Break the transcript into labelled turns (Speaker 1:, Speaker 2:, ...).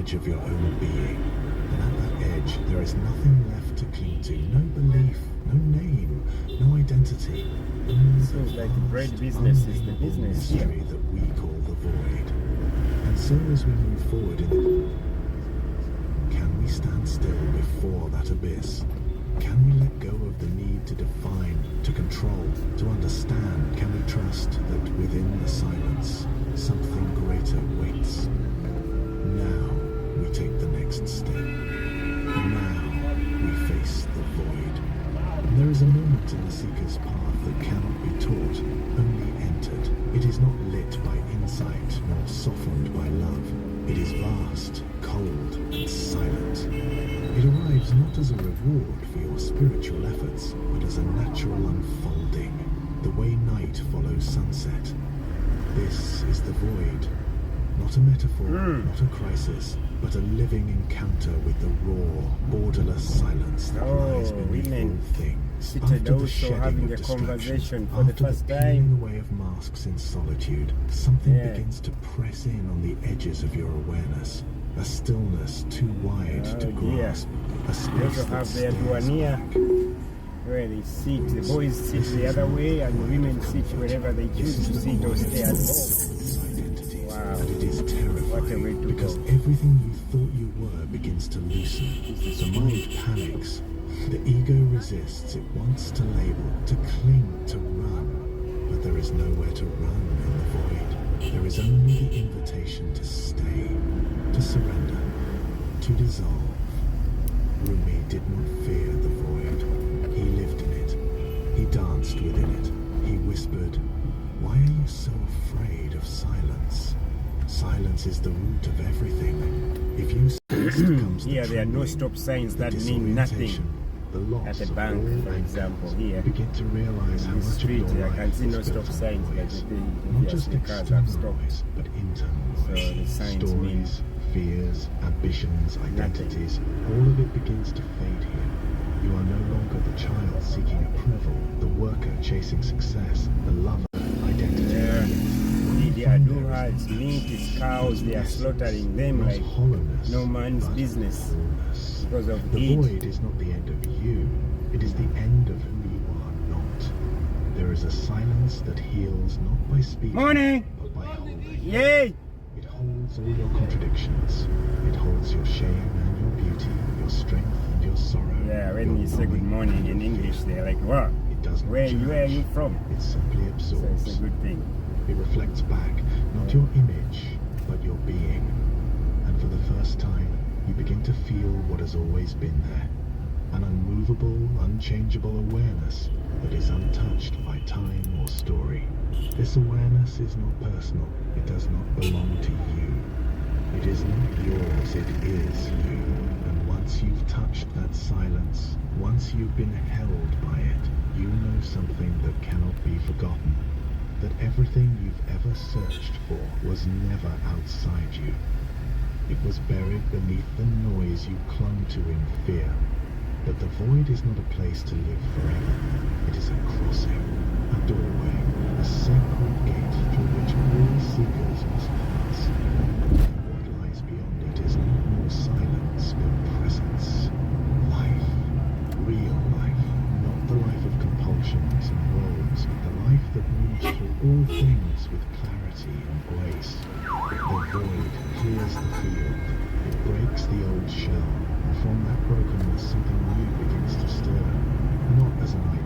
Speaker 1: edge of your own being. And at that edge, there is nothing left to cling to. No belief, no name, no identity.
Speaker 2: Seems like the great business is the business here.
Speaker 1: Mystery that we call the void. And so as we move forward can we stand still before that abyss? Can we let go of the need to define, to control, to understand? Can we trust that within the silence, something greater waits? Now we take the next step. Now we face the void. There is a moment in the seeker's path that cannot be taught, only entered. It is not lit by insight nor softened by love. It is vast, cold, and silent. It arrives not as a reward for your spiritual efforts, but as a natural unfolding, the way night follows sunset. This is the void. Not a metaphor, not a crisis, but a living encounter with the raw, borderless silence that lies beneath all things.
Speaker 2: Seated also having a conversation for the first time.
Speaker 1: After the peeling away of masks in solitude, something begins to press in on the edges of your awareness. A stillness too wide to grasp. A space
Speaker 2: also have their duania where they sit. The boys sit the other way and the women sit wherever they choose to sit or stay at home. Wow.
Speaker 1: And it is terrifying,
Speaker 2: what a way to
Speaker 1: because
Speaker 2: go.
Speaker 1: everything you thought you were begins to loosen. The mind panics. The ego resists. It wants to label, to cling, to run. But there is nowhere to run in the void. There is only the invitation to stay, to surrender, to dissolve. Rumi did not fear the void. He lived in it. He danced within it. He whispered, "Why are you so afraid of silence? Silence is the root of everything. If you comes
Speaker 2: here there are no stop signs that mean nothing.
Speaker 1: The loss
Speaker 2: At a
Speaker 1: of
Speaker 2: bank,
Speaker 1: all
Speaker 2: for example, here
Speaker 1: you begin to realize how
Speaker 2: in the
Speaker 1: much
Speaker 2: street,
Speaker 1: of your
Speaker 2: I
Speaker 1: life
Speaker 2: can see no
Speaker 1: is
Speaker 2: stop
Speaker 1: built on
Speaker 2: signs, but
Speaker 1: noise.
Speaker 2: the
Speaker 1: Not
Speaker 2: yes,
Speaker 1: just
Speaker 2: the cars
Speaker 1: external
Speaker 2: have stopped.
Speaker 1: noise, but internal
Speaker 2: So
Speaker 1: noise.
Speaker 2: the signs mean
Speaker 1: Stories, fears, ambitions, identities, all of it begins to fade here. You are no longer the child seeking approval, the worker chasing success, the lover, identity.
Speaker 2: They are doers, meat is cows, they are slaughtering them like no man's business because of
Speaker 1: the
Speaker 2: it.
Speaker 1: void is not the end of you, it is the end of who you are not. There is a silence that heals not by speaking, but by holding.
Speaker 2: Yay!
Speaker 1: It holds all your contradictions. It holds your shame and your beauty, your strength and your sorrow.
Speaker 2: Yeah, when you say good morning in English, they're like, what?
Speaker 1: It does not
Speaker 2: Where are you
Speaker 1: judge.
Speaker 2: from?
Speaker 1: It simply
Speaker 2: So
Speaker 1: absorbs.
Speaker 2: it's a good thing.
Speaker 1: It reflects back, not your image, but your being. And for the first time, you begin to feel what has always been there. An unmovable, unchangeable awareness that is untouched by time or story. This awareness is not personal. It does not belong to you. It is not yours, it is you. And once you've touched that silence, once you've been held by it, you know something that cannot be forgotten. That everything you've ever searched for was never outside you. It was buried beneath the noise you clung to in fear. But the void is not a place to live forever. It is a crossing, a doorway, a sacred gate through which all seekers must pass. What lies beyond it is not more silence, but presence. Life. Real life. Not the life of compulsions and roles, but the life that moves through all things with clarity and grace. The void clears the field. It breaks the old shell. And from that brokenness, something new begins to stir, not as an